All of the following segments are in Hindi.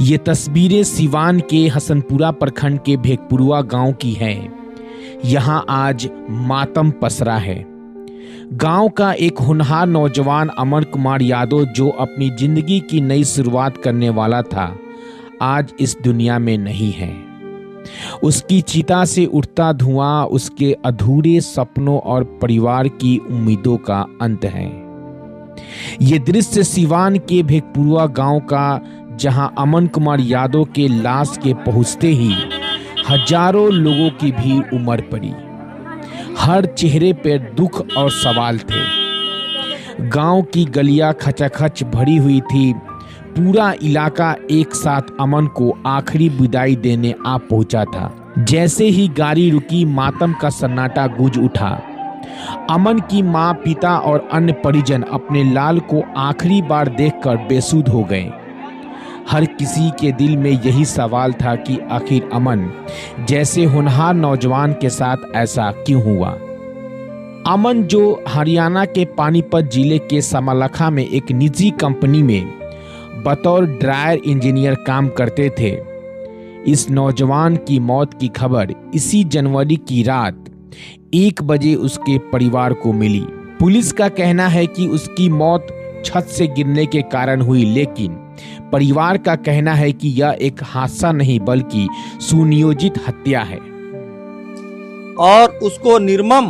ये तस्वीरें सिवान के हसनपुरा प्रखंड के भेकपुरुआ गांव की हैं। यहाँ आज मातम पसरा है। गांव का एक होनहार नौजवान अमन कुमार यादव, जो अपनी जिंदगी की नई शुरुआत करने वाला था, आज इस दुनिया में नहीं है। उसकी चिता से उठता धुआं उसके अधूरे सपनों और परिवार की उम्मीदों का अंत है। ये दृश्य सिवान के भेकपुरुआ गांव का, जहां अमन कुमार यादव के लाश के पहुंचते ही हजारों लोगों की भीड़ उमड़ पड़ी। हर चेहरे पर दुख और सवाल थे। गांव की गलियां खचाखच भरी हुई थी। पूरा इलाका एक साथ अमन को आखिरी विदाई देने आ पहुंचा था। जैसे ही गाड़ी रुकी, मातम का सन्नाटा गूंज उठा। अमन की मां, पिता और अन्य परिजन अपने लाल को आखिरी बार देखकर बेसुध हो गए। हर किसी के दिल में यही सवाल था कि आखिर अमन जैसे होनहार नौजवान के साथ ऐसा क्यों हुआ। अमन, जो हरियाणा के पानीपत जिले के समालखा में एक निजी कंपनी में बतौर ड्रायर इंजीनियर काम करते थे, इस नौजवान की मौत की खबर इसी जनवरी की रात 1 बजे उसके परिवार को मिली। पुलिस का कहना है कि उसकी मौत छत से गिरने के कारण हुई, लेकिन परिवार का कहना है कि यह एक हादसा नहीं बल्कि सुनियोजित हत्या है। और उसको निर्मम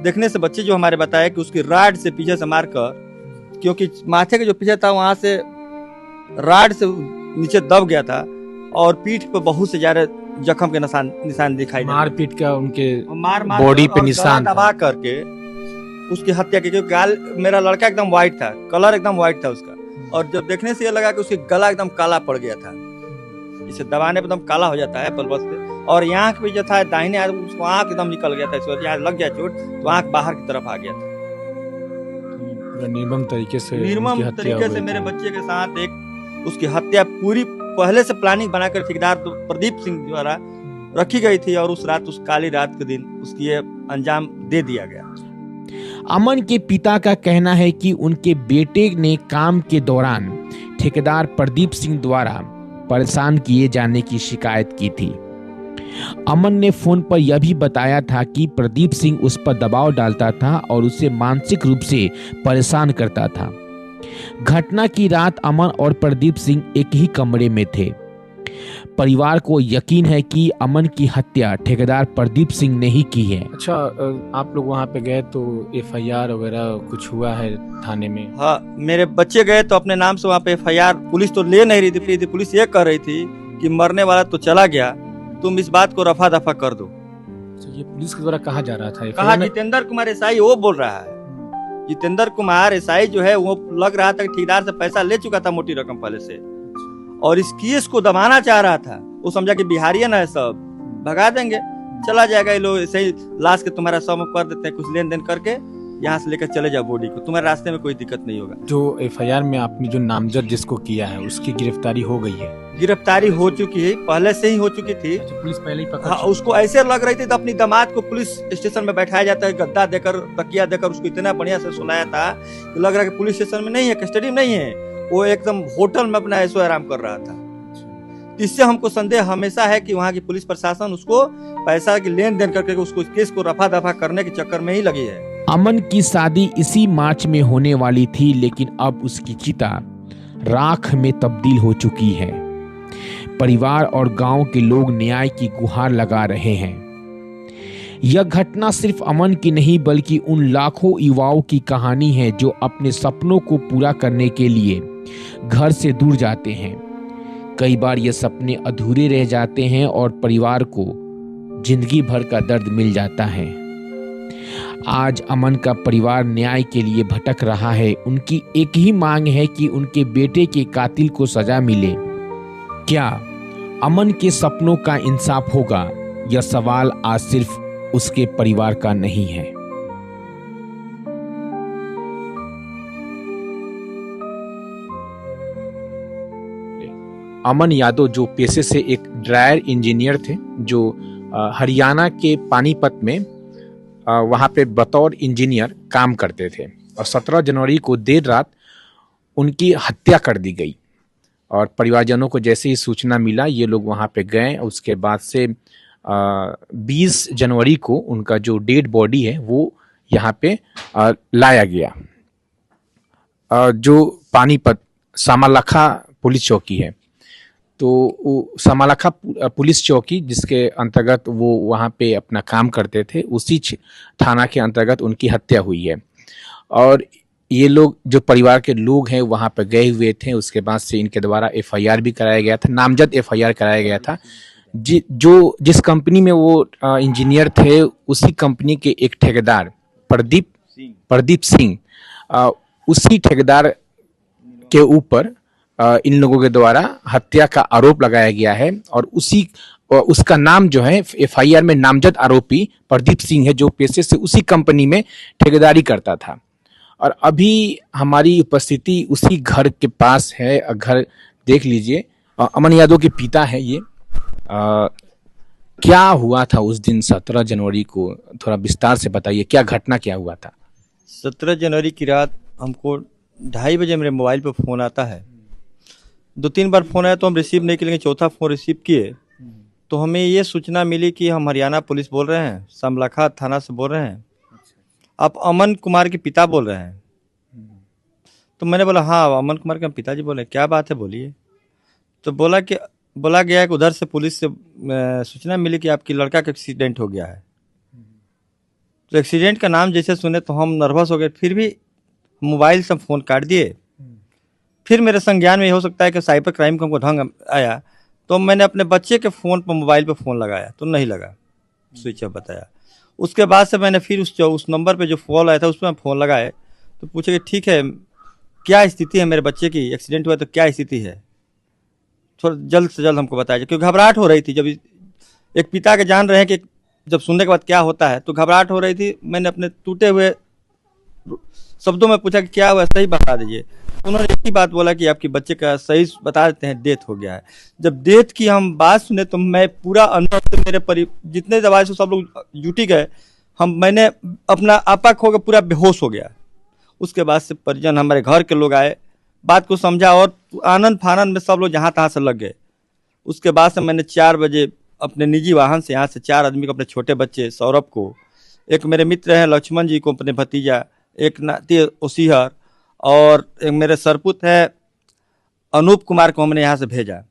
देखने से बच्चे जो हमारे बताया कि उसकी राड से पीछे से मारकर, क्योंकि माथे के जो पीछे था वहां से राड से नीचे दब गया था और पीठ पर बहुत से ज्यादा जख्म के निशान दिखाई दे। मारपीट का उनके मार बॉडी पे निशान दबा करके उसकी हत्या की। क्योंकि गाल, मेरा लड़का एकदम व्हाइट था, कलर एकदम व्हाइट था उसका, और जब देखने से ये लगा कि उसकी गला एकदम काला पड़ गया था। इसे दबाने पर एकदम काला हो जाता है पलवस पे। और यहाँ भी जो था दाहिने हाथ, उसको आँख एकदम निकल गया था। इस वजह लग गया चोट तो आँख बाहर की तरफ आ गया था। निर्मम तरीके से मेरे बच्चे के साथ एक उसकी हत्या पूरी पहले से प्लानिंग बनाकर ठेकेदार प्रदीप सिंह द्वारा रखी गई थी, और उस रात, उस काली रात के दिन उसकी ये अंजाम दे दिया गया। अमन के पिता का कहना है कि उनके बेटे ने काम के दौरान ठेकेदार प्रदीप सिंह द्वारा परेशान किए जाने की शिकायत की थी। अमन ने फोन पर यह भी बताया था कि प्रदीप सिंह उस पर दबाव डालता था और उसे मानसिक रूप से परेशान करता था। घटना की रात अमन और प्रदीप सिंह एक ही कमरे में थे। परिवार को यकीन है कि अमन की हत्या ठेकेदार प्रदीप सिंह ने ही की है। अच्छा, आप लोग वहाँ पे गए तो एफआईआर वगैरह कुछ हुआ है थाने में? हाँ, मेरे बच्चे गए तो अपने नाम से वहाँ पे एफआईआर पुलिस तो ले नहीं रही थी। पुलिस ये कह रही थी कि मरने वाला तो चला गया, तुम इस बात को रफा दफा कर दो। ये पुलिस के द्वारा कहा जा रहा था? कहा जितेंद्र कुमार एसआई वो बोल रहा है। जितेंद्र कुमार एसआई जो है वो लग रहा था कि ठेकेदार से पैसा ले चुका था मोटी रकम पहले से, और इस केस को दबाना चाह रहा था। वो समझा कि बिहारी ना है, सब भगा देंगे, चला जाएगा, ये लोग ऐसे ही लाश के तुम्हारा सब कर देते हैं, कुछ लेन देन करके यहाँ से लेकर चले जाओ बॉडी को, तुम्हारे रास्ते में कोई दिक्कत नहीं होगा। जो एफआईआर में आपने जो नामजद जिसको किया है उसकी गिरफ्तारी हो गई है? गिरफ्तारी हो चुकी है, पहले से ही हो चुकी थी। पुलिस पहले ही पकड़ हाँ, उसको ऐसे लग रही थी तो अपनी दामाद को पुलिस स्टेशन में बैठाया जाता है, गद्दा देकर, तकिया देकर उसको इतना बढ़िया से सुलाया था कि लग रहा है कि पुलिस स्टेशन में नहीं है, कस्टडी में नहीं है, वो एकदम होटल में अपना ऐशो आराम कर रहा था। इससे हमको संदेह हमेशा है कि वहाँ की पुलिस प्रशासन उसको पैसा की लेन देन करके उसको केस को रफा दफा करने के चक्कर में ही लगी है। अमन की शादी इसी मार्च में होने वाली थी, लेकिन अब उसकी चिता राख में तब्दील हो चुकी है। परिवार और गांव के लोग न्याय की गुहार लगा रहे हैं। यह घटना सिर्फ अमन की नहीं बल्कि उन लाखों युवाओं की कहानी है जो अपने सपनों को पूरा करने के लिए घर से दूर जाते हैं। कई बार ये सपने अधूरे रह जाते हैं और परिवार को जिंदगी भर का दर्द मिल जाता है। आज अमन का परिवार न्याय के लिए भटक रहा है। उनकी एक ही मांग है कि उनके बेटे के कातिल को सजा मिले। क्या अमन के सपनों का इंसाफ होगा? यह सवाल आज सिर्फ उसके परिवार का नहीं है। अमन यादव जो पेशे से एक ड्रायर इंजीनियर थे, जो हरियाणा के पानीपत में वहाँ पे बतौर इंजीनियर काम करते थे, और 17 जनवरी को देर रात उनकी हत्या कर दी गई। और परिवारजनों को जैसे ही सूचना मिला ये लोग वहाँ पे गए। उसके बाद से 20 जनवरी को उनका जो डेड बॉडी है वो यहाँ पे लाया गया। जो पानीपत समालखा पुलिस चौकी है, तो वो समालखा पुलिस चौकी जिसके अंतर्गत वो वहाँ पे अपना काम करते थे, उसी थाना के अंतर्गत उनकी हत्या हुई है। और ये लोग जो परिवार के लोग हैं वहाँ पे गए हुए थे। उसके बाद से इनके द्वारा एफआईआर भी कराया गया था, नामजद एफआईआर कराया गया था। जिस कंपनी में वो इंजीनियर थे उसी कंपनी के एक ठेकेदार प्रदीप सिंह, उसी ठेकेदार के ऊपर इन लोगों के द्वारा हत्या का आरोप लगाया गया है। और उसका नाम जो है एफआईआर में नामजद आरोपी प्रदीप सिंह है, जो पेशे से उसी कंपनी में ठेकेदारी करता था। और अभी हमारी उपस्थिति उसी घर के पास है। घर देख लीजिए, अमन यादव के पिता है ये। क्या हुआ था उस दिन 17 जनवरी को, थोड़ा विस्तार से बताइए, क्या घटना क्या हुआ था? 17 जनवरी की रात हमको 2:30 बजे मेरे मोबाइल पे फ़ोन आता है। 2-3 बार फ़ोन आया तो हम रिसीव नहीं किए, लेकिन चौथा फ़ोन रिसीव किए तो हमें ये सूचना मिली कि हम हरियाणा पुलिस बोल रहे हैं, समलखा थाना से बोल रहे हैं, आप अमन कुमार के पिता बोल रहे हैं। तो मैंने बोला हाँ अमन कुमार के पिताजी बोले, क्या बात है बोलिए। तो बोला गया कि उधर से पुलिस से सूचना मिली कि आपकी लड़का का एक्सीडेंट हो गया है। तो एक्सीडेंट का नाम जैसे सुने तो हम नर्वस हो गए, फिर भी मोबाइल से फ़ोन काट दिए। फिर मेरे संज्ञान में हो सकता है कि साइबर क्राइम का हमको ढंग आया, तो मैंने अपने बच्चे के फ़ोन पर मोबाइल पे फ़ोन लगाया तो नहीं लगा, स्विच ऑफ बताया। उसके बाद से मैंने फिर उस नंबर पे जो कॉल आया था उस पर फ़ोन लगाए तो पूछे कि ठीक है क्या स्थिति है मेरे बच्चे की, एक्सीडेंट हुआ तो क्या स्थिति है, थोड़ा जल्द से जल्द हमको बताया जाए। क्योंकि घबराहट हो रही थी, जब एक पिता के जान रहे हैं कि जब सुनने के बाद क्या होता है तो घबराहट हो रही थी। मैंने अपने टूटे हुए शब्दों में पूछा कि क्या हुआ, सही बता दीजिए। उन्होंने एक ही बात बोला कि आपके बच्चे का सही बता देते हैं, डेथ हो गया है। जब डेथ की हम बात सुने तो मैं पूरा अंदर से मेरे जितने दवाई से सब लोग जुटी गए, मैंने अपना आपा खो के पूरा बेहोश हो गया। उसके बाद से परिजन हमारे घर के लोग आए, बात को समझा और आनंद फानंद में सब लोग जहाँ तहाँ से लग गए। उसके बाद से मैंने 4 बजे अपने निजी वाहन से यहाँ से 4 आदमी को, अपने छोटे बच्चे सौरभ को, एक मेरे मित्र हैं लक्ष्मण जी को, अपने भतीजा, एक नाती ओसीहर और एक मेरे सरपुत है अनूप कुमार को हमने यहाँ से भेजा।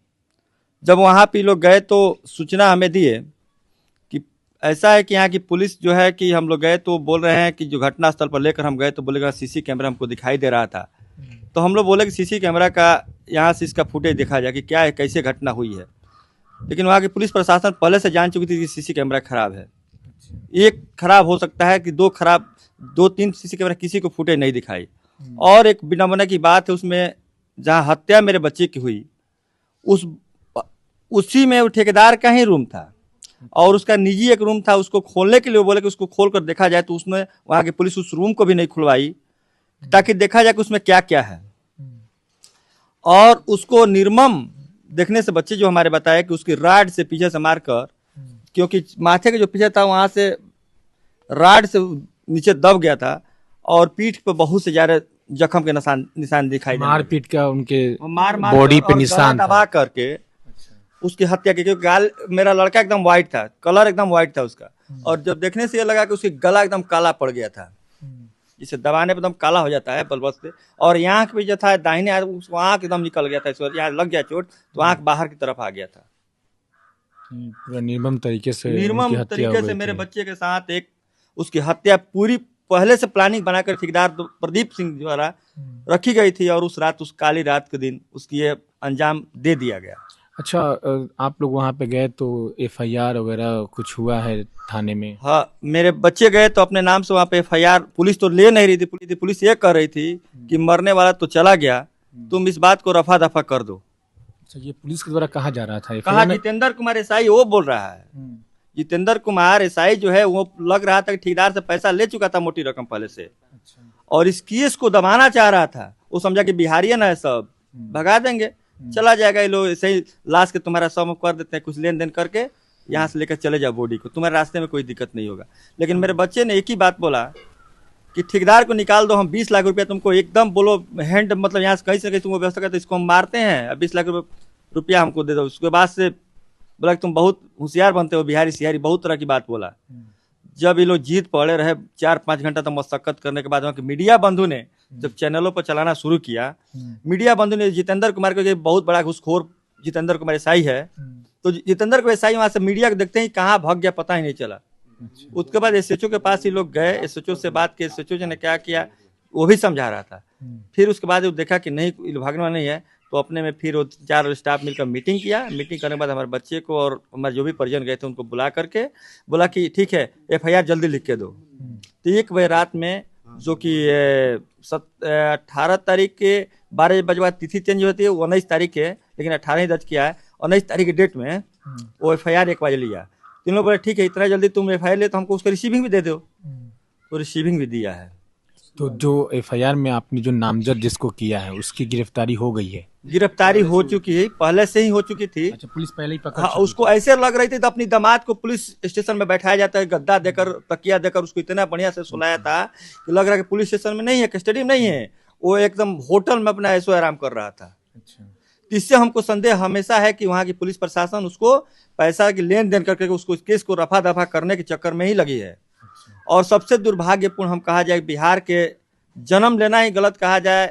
जब वहाँ पे लोग गए तो सूचना हमें दिए कि ऐसा है कि यहाँ की पुलिस जो है कि हम लोग गए तो बोल रहे हैं कि जो घटना स्थल पर लेकर हम गए तो बोलेगा सीसी कैमरा हमको दिखाई दे रहा था। तो हम लोग बोले कि सीसी कैमरा का यहाँ से इसका फुटेज देखा जाए कि क्या है, कैसे घटना हुई है। लेकिन वहाँ की पुलिस प्रशासन पहले से जान चुकी थी कि सीसी कैमरा खराब है। एक खराब हो सकता है कि 2-3 सीसी कैमरा किसी को फुटेज नहीं दिखाई। और एक विडंबना की बात है, उसमें जहाँ हत्या मेरे बच्चे की हुई उसी में वो ठेकेदार का ही रूम था और उसका निजी एक रूम था। उसको खोलने के लिए वो बोले कि उसको खोल कर देखा जाए, तो उसने वहाँ की पुलिस उस रूम को भी नहीं खुलवाई ताकि देखा जाए कि उसमें क्या क्या है। और उसको निर्मम देखने से बच्चे जो हमारे बताए कि उसकी राड से पीछे से मारकर, क्योंकि माथे के जो पीछे था वहाँ से राड से नीचे दब गया था और पीठ पर बहुत से ज्यादा जख्म के निशान दिखाई दे, मारपीट का उनके मार बॉडी पे निशान दबा करके उसकी हत्या की। क्योंकि गाल मेरा लड़का एकदम व्हाइट था, कलर एकदम व्हाइट था उसका, और जब देखने से ये लगा कि उसकी गला एकदम काला पड़ गया था, जिसे दबाने पर एकदम काला हो जाता है बलबस से। और आँख भी जो था दाहिने उसको आँख एकदम निकल गया था, यहाँ लग गया चोट तो आँख बाहर की तरफ आ गया था। पूरा निर्मम तरीके से मेरे बच्चे के साथ एक उसकी हत्या पूरी पहले से प्लानिंग बनाकर ठेकेदार प्रदीप सिंह द्वारा रखी गई थी और उस रात, उस काली रात के दिन उसकी ये अंजाम दे दिया गया। अच्छा, आप लोग वहाँ पे गए तो एफआईआर वगैरह कुछ हुआ है थाने में? हाँ, मेरे बच्चे गए तो अपने नाम से वहाँ पे एफआईआर पुलिस तो ले नहीं रही थी। पुलिस ये कह रही थी कि मरने वाला तो चला गया, तुम इस बात को रफा दफा कर दो। अच्छा, ये पुलिस के द्वारा कहा जा रहा था? कहा जितेंद्र कुमार एसआई वो बोल रहा है। जितेंद्र कुमार एसआई जो है वो लग रहा था कि ठेकेदार से पैसा ले चुका था मोटी रकम पहले से। अच्छा। और इस केस को दबाना चाह रहा था। वो समझा कि बिहारियन है, सब भगा देंगे, चला जाएगा, ये लोग ऐसे ही लाश के तुम्हारा सब कर देते हैं, कुछ लेन देन करके यहाँ से लेकर चले जाओ बॉडी को, तुम्हारे रास्ते में कोई दिक्कत नहीं होगा। लेकिन मेरे बच्चे ने एक ही बात बोला कि ठेकेदार को निकाल दो, हम 20 लाख रुपया तुमको एकदम बोलो हैंड, मतलब यहाँ से कहीं से कहीं तुमको व्यवस्था करते, इसको हम मारते हैं, अब 20 लाख रुपया हमको दे दो। उसके बाद से बोला कि तुम बहुत होशियार बनते हो, बिहारी सिहारी, बहुत तरह की बात बोला। जब ये लोग जीत पड़े रहे 4-5 घंटा तक मशक्कत करने के बाद वहाँ के मीडिया बंधु ने जब चैनलों पर चलाना शुरू किया, मीडिया बंधु ने जितेंद्र कुमार को, बहुत बड़ा घूसखोर जितेंद्र कुमार एसआई है, तो जितेंद्र को एसआई वहाँ से मीडिया को देखते ही कहाँ भाग गया पता ही नहीं चला। उसके बाद एसएचओ के पास ही लोग गए, एसएचओ से बात की, एसएचओ ने क्या किया वो भी समझा रहा था। फिर उसके बाद वो देखा कि नहीं भागना नहीं है, तो अपने में फिर वो 4 स्टाफ मिलकर मीटिंग किया। मीटिंग करने के बाद हमारे बच्चे को और हमारे जो भी परिजन गए थे उनको बुला करके बोला कि ठीक है एफआईआर जल्दी लिख के दो। तो 1 बजे रात में, जो कि 18 तारीख के 12 बजे बाद तिथि चेंज होती है, 19 तारीख है, लेकिन 18 ही दर्ज किया है। 19 तारीख की डेट में वो एफआईआर 1 बजे लिया। तीन लोग बोले ठीक है इतना जल्दी तुम एफआईआर ले तो हमको उसका रिसीविंग भी दे दो, तो रिसीविंग भी दिया है। तो जो एफआईआर में आपने जो नामजद जिसको किया है उसकी गिरफ्तारी हो गई है? गिरफ्तारी हो चुकी है, पहले से ही हो चुकी थी। अच्छा, पुलिस पहले ही पकड़ हाँ, उसको ऐसे लग रही थी तो अपनी दामाद को पुलिस स्टेशन में बैठाया जाता है, गद्दा देकर तकिया देकर उसको इतना बढ़िया से सुलाया था कि लग रहा है कि पुलिस स्टेशन में नहीं है, कस्टडी में नहीं है, वो एकदम होटल में अपना ऐसो आराम कर रहा था। अच्छा, इससे हमको संदेह हमेशा है कि वहाँ की पुलिस प्रशासन उसको पैसा की लेन देन करके उसको इस केस को रफा दफा करने के चक्कर में ही लगी है। और सबसे दुर्भाग्यपूर्ण हम कहा जाए, बिहार के जन्म लेना ही गलत कहा जाए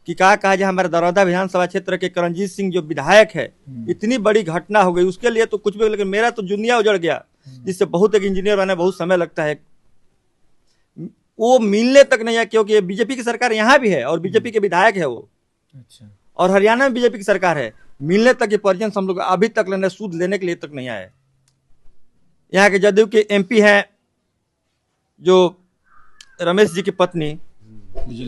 कि कहा जाए, हमारे दरौदा विधानसभा क्षेत्र के करणजीत सिंह जो विधायक है, इतनी बड़ी घटना हो गई उसके लिए तो कुछ भी, लेकिन मेरा तो दुनिया उजड़ गया, जिससे बहुत एक इंजीनियर बनने बहुत समय लगता है, वो मिलने तक नहीं है, क्योंकि बीजेपी की सरकार यहाँ भी है और बीजेपी के विधायक है वो। अच्छा। और हरियाणा में बीजेपी की सरकार है, मिलने तक के परिजन हम लोग अभी तक लेने, सूद लेने के लिए तक नहीं आए। यहाँ के जदयू के एमपी हैं जो रमेश जी की पत्नी विजय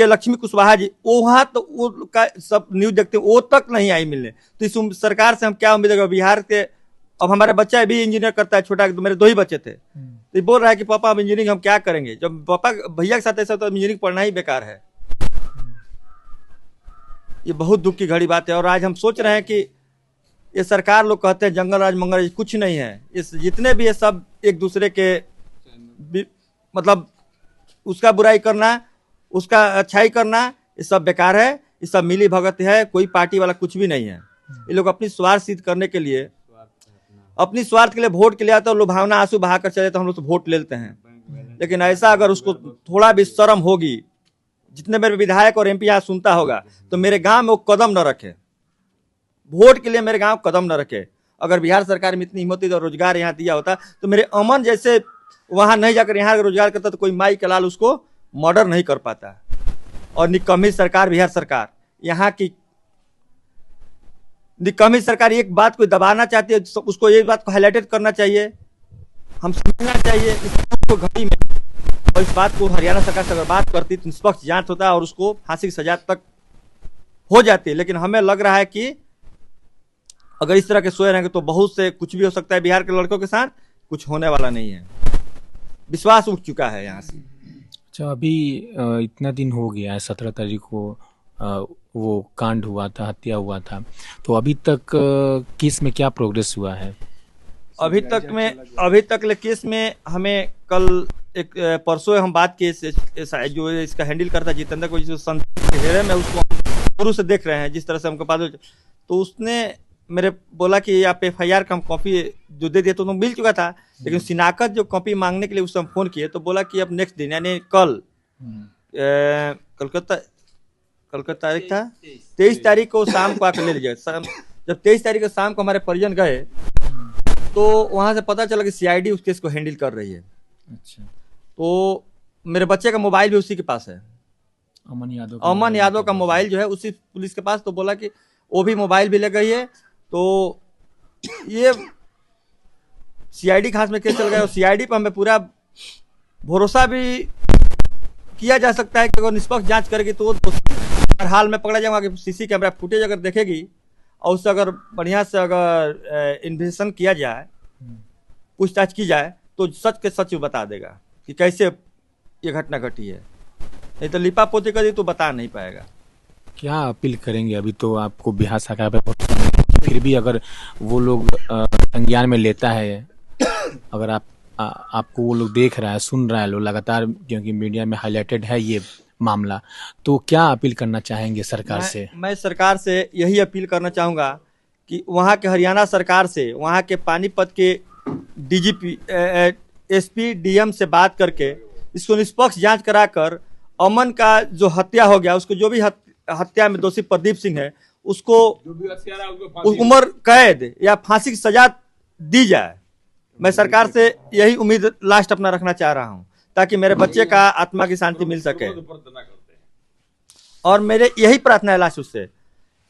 लक्ष्मी कुशवाहा जी, वहाँ तो वो का सब न्यूज देखते हैं, वो तक नहीं आई मिलने। तो इस सरकार से हम क्या उम्मीद है? बिहार के अब हमारा बच्चा भी इंजीनियर करता है, छोटा, तो मेरे 2 ही बच्चे थे, तो ये बोल रहा है कि पापा अब इंजीनियरिंग हम क्या करेंगे? जब पापा भैया के साथ ऐसा तो इंजीनियरिंग पढ़ना ही बेकार है। ये बहुत दुख की घड़ी बात है। और आज हम सोच रहे हैं कि ये सरकार लोग कहते हैं जंगल राज मंगल राज, कुछ नहीं है। इस जितने भी ये सब एक दूसरे के मतलब उसका बुराई करना, उसका अच्छाई करना, ये सब बेकार है, ये सब मिली भगत है, कोई पार्टी वाला कुछ भी नहीं है। ये लोग अपनी स्वार्थ सिद्ध करने के लिए, अपनी स्वार्थ के लिए वोट के लिए आते हैं, लुभावना आंसू बहाकर चले तो हम लोग तो वोट ले लेते हैं। लेकिन ऐसा अगर उसको थोड़ा भी शर्म होगी, जितने मेरे विधायक और एमपी यहाँ सुनता होगा, तो मेरे गांव में वो कदम न रखे, वोट के लिए मेरे गांव कदम न रखे। अगर बिहार सरकार में इतनी हिम्मत थी तो रोजगार यहाँ दिया होता, तो मेरे अमन जैसे वहां नहीं जाकर यहाँ रोजगार करता, तो कोई माई के लाल उसको मर्डर नहीं कर पाता। और निकम्मी सरकार, बिहार सरकार, यहाँ की निकम्मी सरकार एक बात को दबाना चाहती है, उसको ये बात को हाईलाइटेड करना चाहिए, हम समझना चाहिए इसको घड़ी में। और इस बात को हरियाणा सरकार से अगर बात करती तो निष्पक्ष जांच होता है और उसको फांसी की सजा तक हो जाती है। लेकिन हमें लग रहा है कि अगर इस तरह के सोए रहेंगे तो बहुत से कुछ भी हो सकता है। बिहार के लड़कों के साथ कुछ होने वाला नहीं है, विश्वास उठ चुका है यहाँ से। अच्छा, अभी इतना दिन हो गया है, 17 तारीख को वो कांड हुआ था, हत्या हुआ था, तो अभी तक केस में क्या प्रोग्रेस हुआ है? अभी तक केस में हमें कल एक परसों हम बात की, जो इसका हैंडल करता जितेंद्र को, जिस घेरे में उसको शुरू से देख रहे हैं, जिस तरह से हमको बात, तो उसने मेरे बोला कि आप एफआईआर का हम कॉपी जो दे दिए तो मिल चुका था, लेकिन शिनाख्त जो कॉपी मांगने के लिए उससे हम फोन किए तो बोला कि अब नेक्स्ट दिन यानी कल कल का तारीख था 23 तारीख को शाम को आकर ले लीजिएगा। जब 23 तारीख को शाम को हमारे परिजन गए तो वहां से पता चला कि सीआईडी उस केस को हैंडल कर रही है। अच्छा। तो मेरे बच्चे का मोबाइल भी उसी के पास है, अमन यादव का मोबाइल जो है उसी पुलिस के पास। तो बोला कि वो भी मोबाइल भी ले गई है, तो ये सीआईडी खास में केस चल गया और सीआईडी पर हमें पूरा भरोसा भी किया जा सकता है कि अगर निष्पक्ष जांच करेगी तो हर हाल में पकड़ा जाएगा। कि सीसी कैमरा फुटेज अगर देखेगी और उससे अगर बढ़िया से अगर इन्वेस्टिगेशन किया जाए, पूछताछ की जाए, तो सच के सच बता देगा कि कैसे ये घटना घटी है। नहीं तो लिपा पोती कर दी तो बता नहीं पाएगा। क्या अपील करेंगे? अभी तो आपको बिहार सरकार पे फिर भी अगर वो लोग संज्ञान में लेता है, अगर आपको वो लोग देख रहा है, सुन रहा है लोग लगातार, क्योंकि मीडिया में हाईलाइटेड है ये मामला, तो क्या अपील करना चाहेंगे सरकार से? मैं सरकार से यही अपील करना चाहूँगा कि वहाँ के हरियाणा सरकार से, वहाँ के पानीपत के डीजीपी, एसपी, डीएम से बात करके इसको निष्पक्ष जांच कराकर अमन का जो हत्या हो गया, उसको जो भी हत्या में दोषी प्रदीप सिंह है, उसको उम्र कैद या फांसी की सजा दी जाए। मैं सरकार से यही उम्मीद लास्ट अपना रखना चाह रहा हूँ, ताकि मेरे बच्चे का आत्मा की शांति मिल सके। और मेरे यही प्रार्थना है लास्ट उससे।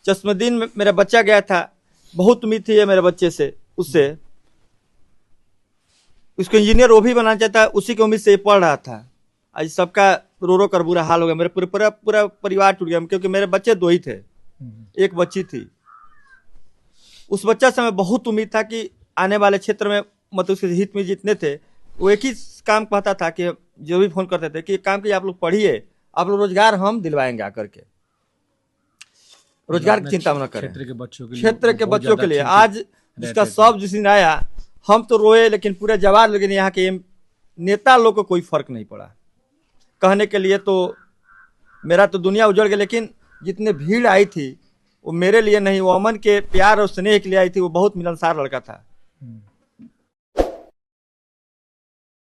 चश्मदीन में मेरा बच्चा गया था, बहुत उम्मीद थी मेरे बच्चे से, उससे उसको इंजीनियर वो भी बनाना चाहता है, उसी की उम्मीद से पढ़ रहा था। आज सबका रो रो कर बुरा हाल हो गया, मेरे पूरा परिवार टूट गया, क्योंकि मेरे बच्चे 2 ही थे, एक बच्ची थी। उस बच्चा से मैं बहुत उम्मीद था कि आने वाले क्षेत्र में, मतलब उसके हित में जितने थे, वो एक ही काम कहता था कि जो भी फोन करते थे कि काम कीजिए, आप लोग पढ़िए, आप लोग रोजगार हम दिलवाएंगे आकर के, रोजगार की चिंता न करें। क्षेत्र के बच्चों के लिए आज जिसका सब जिस दिन आया, हम तो रोए, लेकिन पूरे जवाब, लेकिन यहाँ के नेता लोग को कोई फर्क नहीं पड़ा। कहने के लिए तो मेरा तो दुनिया उजड़ गई, लेकिन जितने भीड़ आई थी वो मेरे लिए नहीं, वो अमन के प्यार और स्नेह के लिए आई थी। वो बहुत मिलनसार लड़का था।